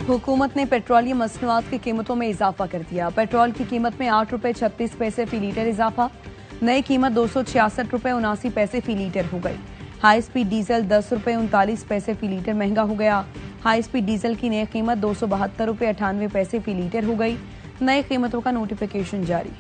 حکومت نے پیٹرولیم مصنوعات کی قیمتوں میں اضافہ کر دیا۔ پیٹرول کی قیمت میں 8 روپے 36 پیسے فی لیٹر اضافہ، نئی قیمت 266 روپے 79 پیسے فی لیٹر ہو گئی۔ ہائی سپیڈ ڈیزل 10 روپے 39 پیسے فی لیٹر مہنگا ہو گیا۔ ہائی سپیڈ ڈیزل کی نئی قیمت 272 روپے 98 پیسے فی لیٹر ہو گئی۔ نئی قیمتوں کا نوٹیفیکیشن جاری۔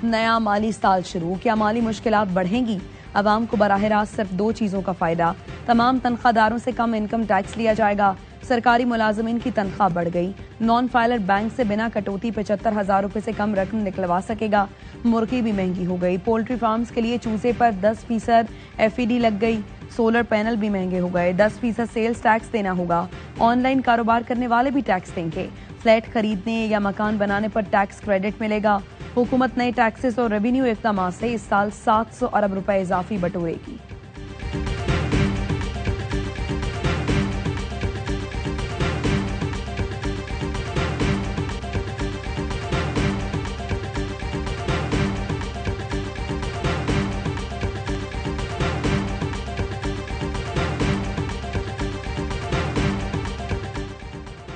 نیا مالی سال شروع، کیا مالی مشکلات بڑھیں گی؟ عوام کو براہ راست صرف 2 چیزوں کا فائدہ، تمام تنخواہ داروں سے کم انکم ٹیکس لیا جائے گا، سرکاری ملازمین کی تنخواہ بڑھ گئی، نان فائلر بینک سے بنا کٹوتی 75,000 روپے سے کم رقم نکلوا سکے گا، مرغی بھی مہنگی ہو گئی، پولٹری فارمز کے لیے چوزے پر 10% FED لگ گئی، سولر پینل بھی مہنگے ہو گئے، 10% سیلز ٹیکس دینا ہوگا، آن لائن کاروبار کرنے والے بھی ٹیکس دیں گے، فلیٹ خریدنے یا مکان بنانے پر ٹیکس کریڈٹ ملے گا۔ حکومت نئے ٹیکسز اور ریونیو اقدامات سے اس سال 700 ارب روپے اضافی بٹورے گی۔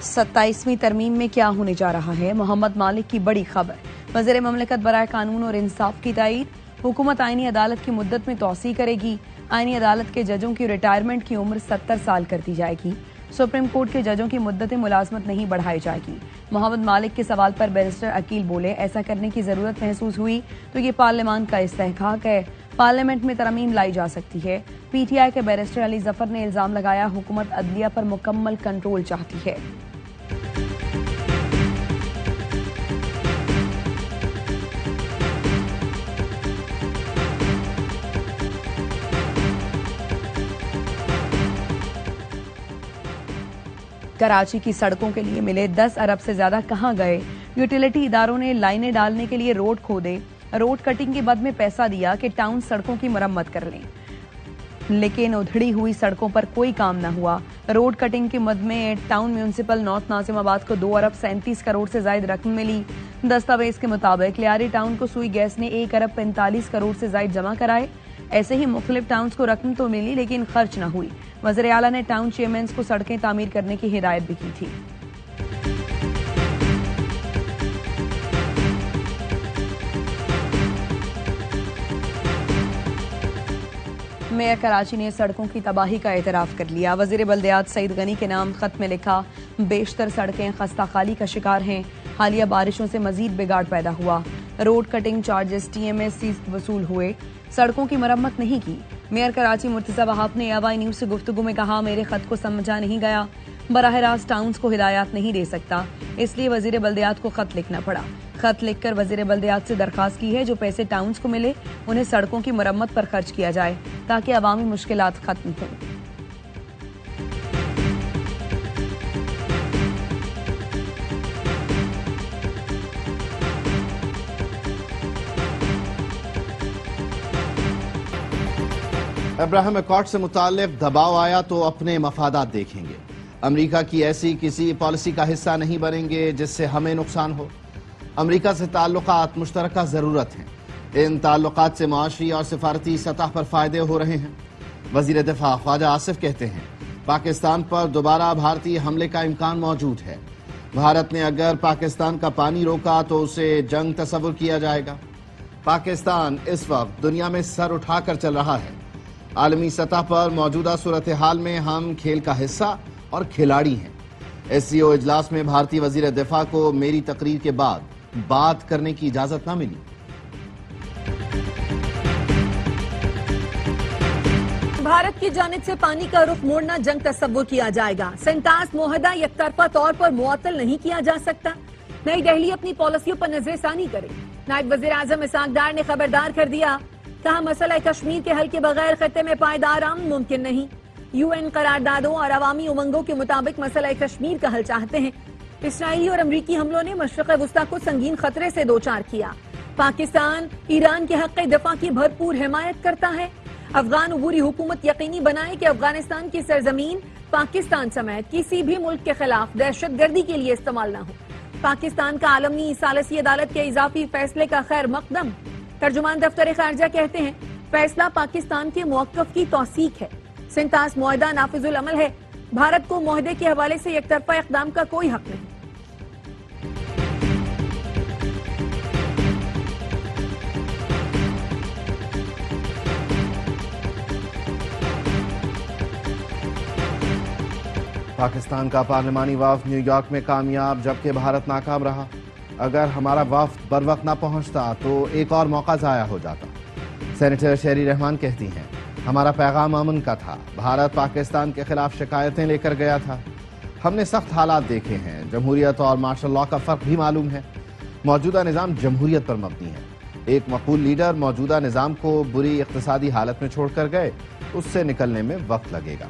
ستائیسویں ترمیم میں کیا ہونے جا رہا ہے؟ محمد مالک کی بڑی خبر، وزیر مملکت برائے قانون اور انصاف کی تائید، حکومت آئینی عدالت کی مدت میں توسیع کرے گی، آئینی عدالت کے ججوں کی ریٹائرمنٹ کی عمر 70 سال کر دی جائے گی، سپریم کورٹ کے ججوں کی مدت ملازمت نہیں بڑھائی جائے گی۔ محمد مالک کے سوال پر بیرسٹر عقیل بولے، ایسا کرنے کی ضرورت محسوس ہوئی تو یہ پارلیمان کا استحقاق ہے، پارلیمنٹ میں ترمیم لائی جا سکتی ہے۔ PTI کے بیرسٹر علی ظفر نے الزام لگایا، حکومت عدلیہ پر مکمل کنٹرول چاہتی ہے۔ کراچی کی سڑکوں کے لیے ملے 10 ارب سے زیادہ کہاں گئے؟ یوٹیلیٹی اداروں نے لائنیں ڈالنے کے لیے روڈ کھودے، روڈ کٹنگ کے بد میں پیسہ دیا کہ ٹاؤن سڑکوں کی مرمت کر لیں، لیکن ادھڑی ہوئی سڑکوں پر کوئی کام نہ ہوا۔ روڈ کٹنگ کے مد میں ٹاؤن میونسپل نارتھ ناظم آباد کو 2 ارب 37 کروڑ سے زائد رقم ملی۔ دستاویز کے مطابق لیاری ٹاؤن کو سوئی گیس نے 1 ارب 45 کروڑ سے زائد جمع کرائے۔ ایسے ہی مختلف ٹاؤنز کو رقم تو ملی لیکن خرچ نہ ہوئی۔ وزیر اعلیٰ نے ٹاؤن چیئرمینز کو سڑکیں تعمیر کرنے کی ہدایت بھی کی تھی۔ میئر کراچی نے سڑکوں کی تباہی کا اعتراف کر لیا۔ وزیر بلدیات سعید غنی کے نام خط میں لکھا، بیشتر سڑکیں خستہ خالی کا شکار ہیں، حالیہ بارشوں سے مزید بگاڑ پیدا ہوا، روڈ کٹنگ چارجز TMS وصول ہوئے، سڑکوں کی مرمت نہیں کی۔ میئر کراچی مرتضی وہاب نے آوائی نیوز سے گفتگو میں کہا، میرے خط کو سمجھا نہیں گیا، براہ راست ٹاؤنز کو ہدایات نہیں دے سکتا، اس لیے وزیر بلدیات کو خط لکھنا پڑا۔ خط لکھ کر وزیر بلدیات سے درخواست کی ہے جو پیسے ٹاؤنز کو ملے انہیں سڑکوں کی مرمت پر خرچ کیا جائے تاکہ عوامی مشکلات ختم ہوں۔ ابراہیم ایکارڈ سے متعلق دباؤ آیا تو اپنے مفادات دیکھیں گے، امریکہ کی ایسی کسی پالیسی کا حصہ نہیں بنیں گے جس سے ہمیں نقصان ہو۔ امریکہ سے تعلقات مشترکہ ضرورت ہیں، ان تعلقات سے معاشی اور سفارتی سطح پر فائدے ہو رہے ہیں۔ وزیر دفاع خواجہ آصف کہتے ہیں، پاکستان پر دوبارہ بھارتی حملے کا امکان موجود ہے، بھارت نے اگر پاکستان کا پانی روکا تو اسے جنگ تصور کیا جائے گا۔ پاکستان اس وقت دنیا میں سر اٹھا کر چل رہا ہے، عالمی سطح پر موجودہ صورتحال میں ہم کھیل کا حصہ اور کھلاڑی ہیں۔ SCO اجلاس میں بھارتی وزیر دفاع کو میری تقریر کے بعد بات کرنے کی اجازت نہ ملی۔ بھارت کی جانب سے پانی کا رخ موڑنا جنگ تصور کیا جائے گا، سینٹاز معاہدہ یک طرفہ طور پر معطل نہیں کیا جا سکتا، نئی دہلی اپنی پالیسیوں پر نظر ثانی کرے۔ نائب وزیر اعظم اسحاق ڈار نے خبردار کر دیا، کہا مسئلہ کشمیر کے حل کے بغیر خطے میں پائیدار امن ممکن نہیں، UN قراردادوں اور عوامی امنگوں کے مطابق مسئلہ کشمیر کا حل چاہتے ہیں۔ اسرائیلی اور امریکی حملوں نے مشرق وسطیٰ کو سنگین خطرے سے دوچار کیا، پاکستان ایران کے حق دفاع کی بھرپور حمایت کرتا ہے، افغان عبوری حکومت یقینی بنائے کہ افغانستان کی سرزمین پاکستان سمیت کسی بھی ملک کے خلاف دہشت گردی کے لیے استعمال نہ ہو، پاکستان کا عالمی ثالثی عدالت کے اضافی فیصلے کا خیر مقدم۔ ترجمان دفتر خارجہ کہتے ہیں، فیصلہ پاکستان کے موقف کی توثیق ہے۔ سنتاس معاہدہ نافذ العمل ہے۔ بھارت کو معاہدے کے حوالے سے یک طرفہ اقدام کا کوئی حق نہیں۔ پاکستان کا پارلیمانی وفد نیو یارک میں کامیاب جبکہ بھارت ناکام رہا۔ اگر ہمارا وفد بر وقت نہ پہنچتا تو ایک اور موقع ضائع ہو جاتا۔ سینیٹر شہری رحمان کہتی ہیں ہمارا پیغام امن کا تھا۔ بھارت پاکستان کے خلاف شکایتیں لے کر گیا تھا۔ ہم نے سخت حالات دیکھے ہیں۔ جمہوریت اور مارشل لاء کا فرق بھی معلوم ہے۔ موجودہ نظام جمہوریت پر مبنی ہے۔ ایک مقبول لیڈر موجودہ نظام کو بری اقتصادی حالت میں چھوڑ کر گئے، اس سے نکلنے میں وقت لگے گا۔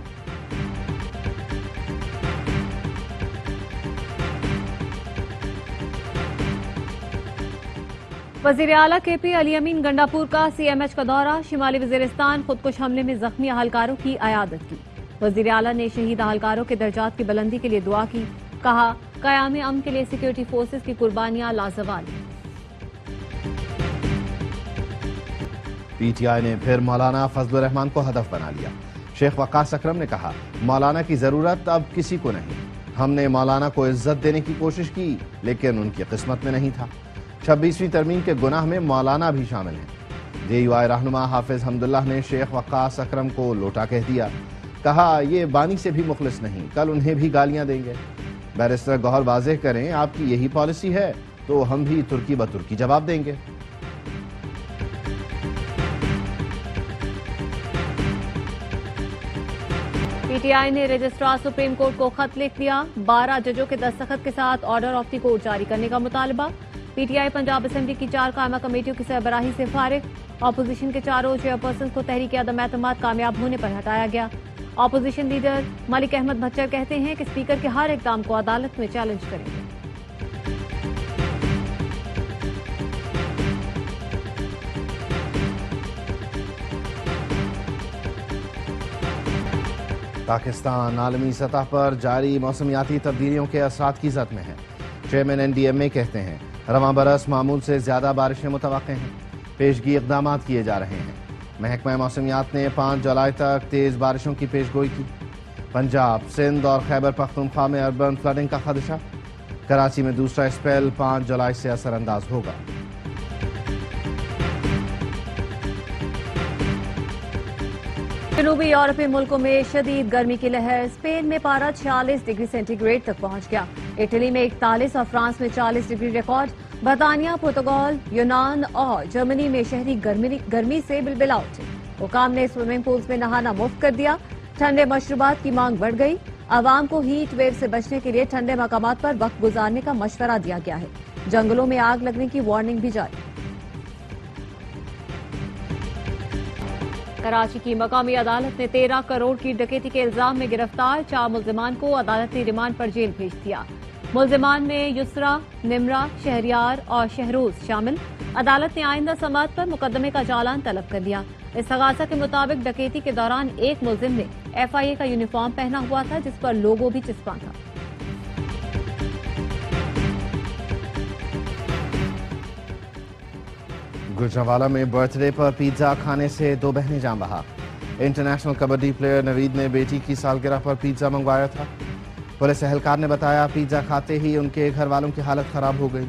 وزیر اعلیٰ کے پی علی امین گنڈاپور کا سی ایم ایچ کا دورہ۔ شمالی وزیرستان خودکش حملے میں زخمی اہلکاروں کی عیادت کی۔ وزیر اعلیٰ نے شہید اہلکاروں کے درجات کی بلندی کے لیے دعا کی۔ کہا قیام امن کے لیے سیکورٹی فورسز کی قربانیاں لازوال ہیں۔ پی ٹی آئی نے پھر مولانا فضل الرحمان کو ہدف بنا لیا۔ شیخ وقاص اکرم نے کہا مولانا کی ضرورت اب کسی کو نہیں۔ ہم نے مولانا کو عزت دینے کی کوشش کی لیکن ان کی قسمت میں نہیں تھا۔ 26ویں ترمیم کے گناہ میں مولانا بھی شامل ہیں۔ جے یو آئی رہنما حافظ حمداللہ نے شیخ وقاص اکرم کو لوٹا کہہ دیا۔ کہا یہ بانی سے بھی مخلص نہیں، کل انہیں بھی گالیاں دیں گے۔ بیرسٹر گوہر واضح کریں آپ کی یہی پالیسی ہے تو ہم بھی ترکی بترکی جواب دیں گے۔ پی ٹی آئی نے رجسٹرار سپریم کورٹ کو خط لکھ دیا۔ 12 ججوں کے دستخط کے ساتھ آرڈر آف دی کورٹ جاری کرنے کا مطالبہ۔ P T I Punjab assembly کی 4 قائمہ کمیٹیوں کی سربراہی سے فارغ۔ اپوزیشن کے 4 چیئرپرسنز کو تحریک عدم اعتماد کامیاب ہونے پر ہٹایا گیا۔ اپوزیشن لیڈر ملک احمد بھچر کہتے ہیں کہ اسپیکر کے ہر اقدام کو عدالت میں چیلنج کریں گے۔ پاکستان عالمی سطح پر جاری موسمیاتی تبدیلیوں کے اثرات کی زد میں ہے۔ چیئرمین این ڈی ایم اے کہتے ہیں رواں برس معمول سے زیادہ بارشیں متوقع ہیں۔ پیشگی اقدامات کیے جا رہے ہیں۔ محکمہ موسمیات نے 5 جولائی تک تیز بارشوں کی پیش گوئی کی۔ پنجاب، سندھ اور خیبر پختونخوا میں اربن فلڈنگ کا خدشہ۔ کراچی میں دوسرا اسپیل 5 جولائی سے اثر انداز ہوگا۔ جنوبی یورپی ملکوں میں شدید گرمی کی لہر۔ اسپین میں پارہ 46 ڈگری سینٹی گریڈ تک پہنچ گیا۔ اٹلی میں 41 اور فرانس میں 40 ڈگری ریکارڈ۔ برطانیہ، پرتگال، یونان اور جرمنی میں شہری گرمی سے بلبلا اٹھے۔ حکام نے سوئمنگ پولز میں نہانا مفت کر دیا۔ ٹھنڈے مشروبات کی مانگ بڑھ گئی۔ عوام کو ہیٹ ویو سے بچنے کے لیے ٹھنڈے مقامات پر وقت گزارنے کا مشورہ دیا گیا ہے۔ جنگلوں میں آگ لگنے کی وارننگ بھی جاری۔ کراچی کی مقامی عدالت نے 13 کروڑ کی ڈکیتی کے الزام میں گرفتار 4 ملزمان کو عدالتی ریمانڈ پر جیل بھیج دیا۔ ملزمان میں یسرا، نمرہ، شہریار اور شہروز شامل۔ عدالت نے آئندہ سماعت پر مقدمے کا چالان طلب کر دیا۔ استغاثہ کے مطابق ڈکیتی کے دوران ایک ملزم نے ایف آئی اے کا یونیفارم پہنا ہوا تھا جس پر لوگو بھی چسپاں تھا۔ گجرانوالہ میں برتھ ڈے پر پیزا کھانے سے 2 بہنیں جان بحق۔ انٹرنیشنل کبڈی پلیئر نوید نے بیٹی کی سالگرہ پر پیزا منگوایا تھا۔ پولیس اہلکار نے بتایا پیزا کھاتے ہی ان کے گھر والوں کی حالت خراب ہو گئی۔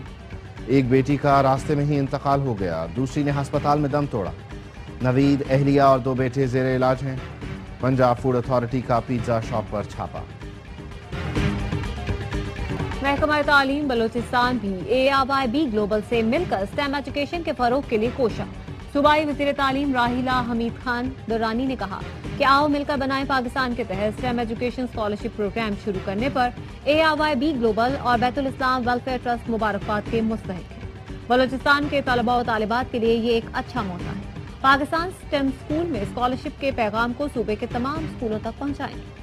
ایک بیٹی کا راستے میں ہی انتقال ہو گیا، دوسری نے ہسپتال میں دم توڑا۔ نوید، اہلیہ اور 2 بیٹے زیر علاج ہیں۔ پنجاب فوڈ اتھارٹی کا پیزا شاپ پر چھاپا۔ محکمہ تعلیم بلوچستان بھی AIYB گلوبل سے مل کر STEM ایجوکیشن کے فروغ کے لیے کوشاں۔ صوبائی وزیر تعلیم راحیلہ حمید خان درانی نے کہا کہ آؤ مل کر بنائیں پاکستان کے تحت STEM ایجوکیشن اسکالرشپ پروگرام شروع کرنے پر AIYB گلوبل اور بیت الاسلام ویلفیئر ٹرسٹ مبارکباد کے مستحق ہیں۔ بلوچستان کے طلباء و طالبات کے لیے یہ ایک اچھا موقع ہے۔ پاکستان STEM اسکول میں اسکالرشپ کے پیغام کو صوبے کے تمام اسکولوں تک پہنچائیں گے۔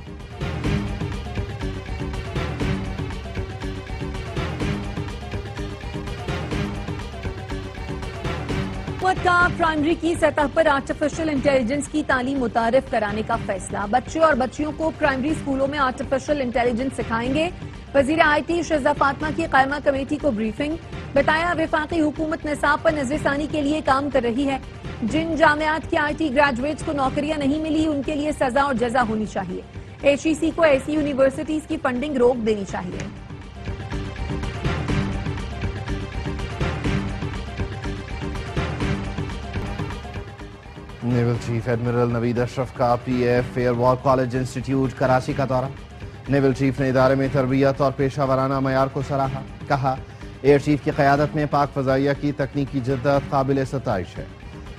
حکومت کا پرائمری کی سطح پر آرٹیفیشل انٹیلیجنس کی تعلیم متعارف کرانے کا فیصلہ۔ بچے اور بچیوں کو پرائمری اسکولوں میں آرٹیفیشل انٹیلیجنس سکھائیں گے۔ وزیر IT شہزہ فاطمہ کی قائمہ کمیٹی کو بریفنگ، بتایا وفاقی حکومت نصاب پر نظر ثانی کے لیے کام کر رہی ہے، جن جامعات کے IT گریجویٹس کو نوکریاں نہیں ملی ان کے لیے سزا اور جزا ہونی چاہیے، HEC کو ایسی یونیورسٹیز کی فنڈنگ روک دینی چاہیے۔ نیول چیف ایڈمرل نوید اشرف کا PF air war college institute Karachi کا دورہ، نیول چیف نے ادارے میں تربیت اور پیشہ ورانہ معیار کو سراہا، کہا ایئر چیف کی قیادت میں پاک فضائیہ کی تکنیکی جدت قابل ستائش ہے،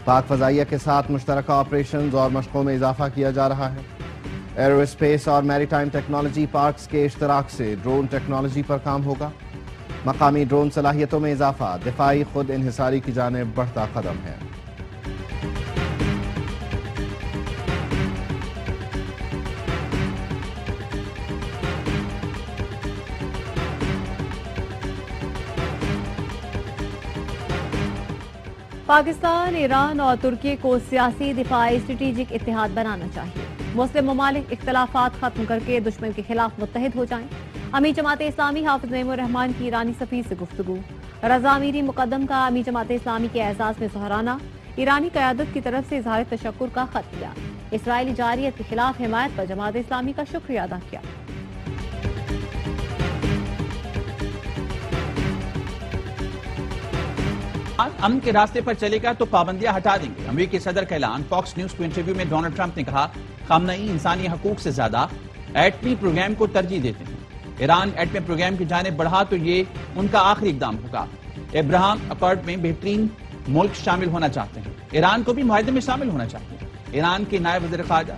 پاک فضائیہ کے ساتھ مشترکہ آپریشنز اور مشقوں میں اضافہ کیا جا رہا ہے، ایرو اسپیس اور میری ٹائم ٹیکنالوجی پارکس کے اشتراک سے ڈرون ٹیکنالوجی پر کام ہوگا، مقامی ڈرون صلاحیتوں میں اضافہ دفاعی خود انحصاری کی جانب بڑھتا قدم ہے۔ پاکستان، ایران اور ترکی کو سیاسی دفاعی اسٹریٹجک اتحاد بنانا چاہیے، مسلم ممالک اختلافات ختم کر کے دشمن کے خلاف متحد ہو جائیں، امیر جماعت اسلامی حافظ نعیم الرحمان کی ایرانی سفیر سے گفتگو، رضا میری مقدم کا امیر جماعت اسلامی کے اعزاز میں سہرانہ، ایرانی قیادت کی طرف سے اظہار تشکر کا خط دیا، اسرائیلی جارحیت کے خلاف حمایت پر جماعت اسلامی کا شکریہ ادا کیا۔ امن کے راستے پر چلے گا تو پابندیاں ہٹا دیں گے، امریکی صدر کا اعلان۔ فاکس نیوز کو انٹرویو میں ڈونلڈ ٹرمپ نے کہا خامنئی انسانی حقوق سے زیادہ ایٹمی پروگرام کو ترجیح دیتے ہیں، ایران ایٹمی پروگرام کی جانب بڑھا تو یہ ان کا آخری اقدام ہوگا، ابراہم اکارڈ میں بہترین ملک شامل ہونا چاہتے ہیں، ایران کو بھی معاہدے میں شامل ہونا چاہتے ہیں۔ ایران کے نائب وزیر خارجہ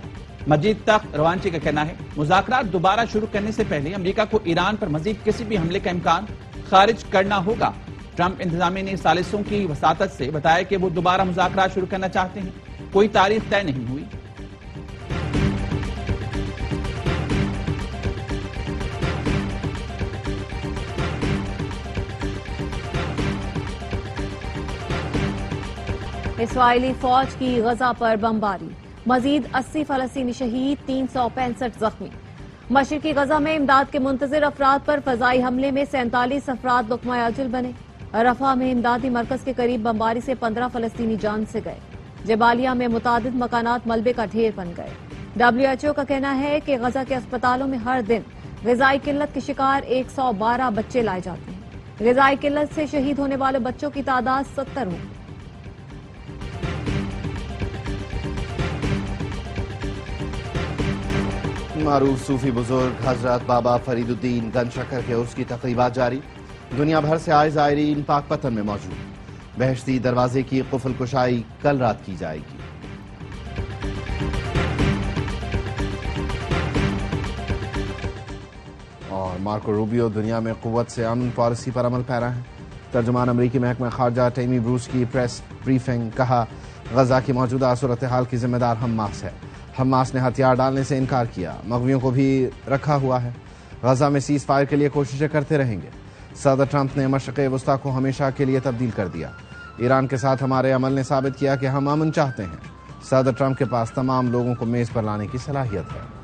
مجید تخت روانچی کا کہنا ہے مذاکرات دوبارہ شروع کرنے سے پہلے امریکہ کو ایران پر مزید کسی بھی حملے کا امکان خارج کرنا ہوگا۔ ٹرمپ انتظامیہ نے ثالثوں کی وساطت سے بتایا کہ وہ دوبارہ مذاکرات شروع کرنا چاہتے ہیں، کوئی تاریخ طے نہیں ہوئی۔ اسرائیلی فوج کی غزہ پر بمباری، مزید 80 فلسطینی شہید، 365 زخمی۔ مشرقی غزہ میں امداد کے منتظر افراد پر فضائی حملے میں 47 افراد لقمہ اجل بنے، رفح میں امدادی مرکز کے قریب بمباری سے 15 فلسطینی جان سے گئے، جبالیہ میں متعدد مکانات ملبے کا ڈھیر بن گئے۔ WHO کا کہنا ہے کہ غزہ کے اسپتالوں میں ہر دن غذائی قلت کے شکار 112 بچے لائے جاتے ہیں، غذائی قلت سے شہید ہونے والے بچوں کی تعداد 70 ہوئی۔ معروف صوفی بزرگ حضرت بابا فرید الدین گنج شکر کے عرس کی تقریبات جاری، دنیا بھر سے آئے زائرین پاک پتن میں موجود، بہشتی دروازے کی قفل کشائی کل رات کی جائے گی۔ اور مارکو روبیو دنیا میں قوت سے امن پالیسی پر عمل پیرا ہے، ترجمان امریکی محکمہ خارجہ ٹیمی بروس کی پریس بریفنگ، کہا غزہ کی موجودہ صورتحال کی ذمہ دار حماس ہے، حماس نے ہتھیار ڈالنے سے انکار کیا، مغویوں کو بھی رکھا ہوا ہے، غزہ میں سیز فائر کے لیے کوششیں کرتے رہیں گے۔ صدر ٹرمپ نے مشرق وسطیٰ کو ہمیشہ کے لیے تبدیل کر دیا، ایران کے ساتھ ہمارے عمل نے ثابت کیا کہ ہم امن چاہتے ہیں، صدر ٹرمپ کے پاس تمام لوگوں کو میز پر لانے کی صلاحیت ہے۔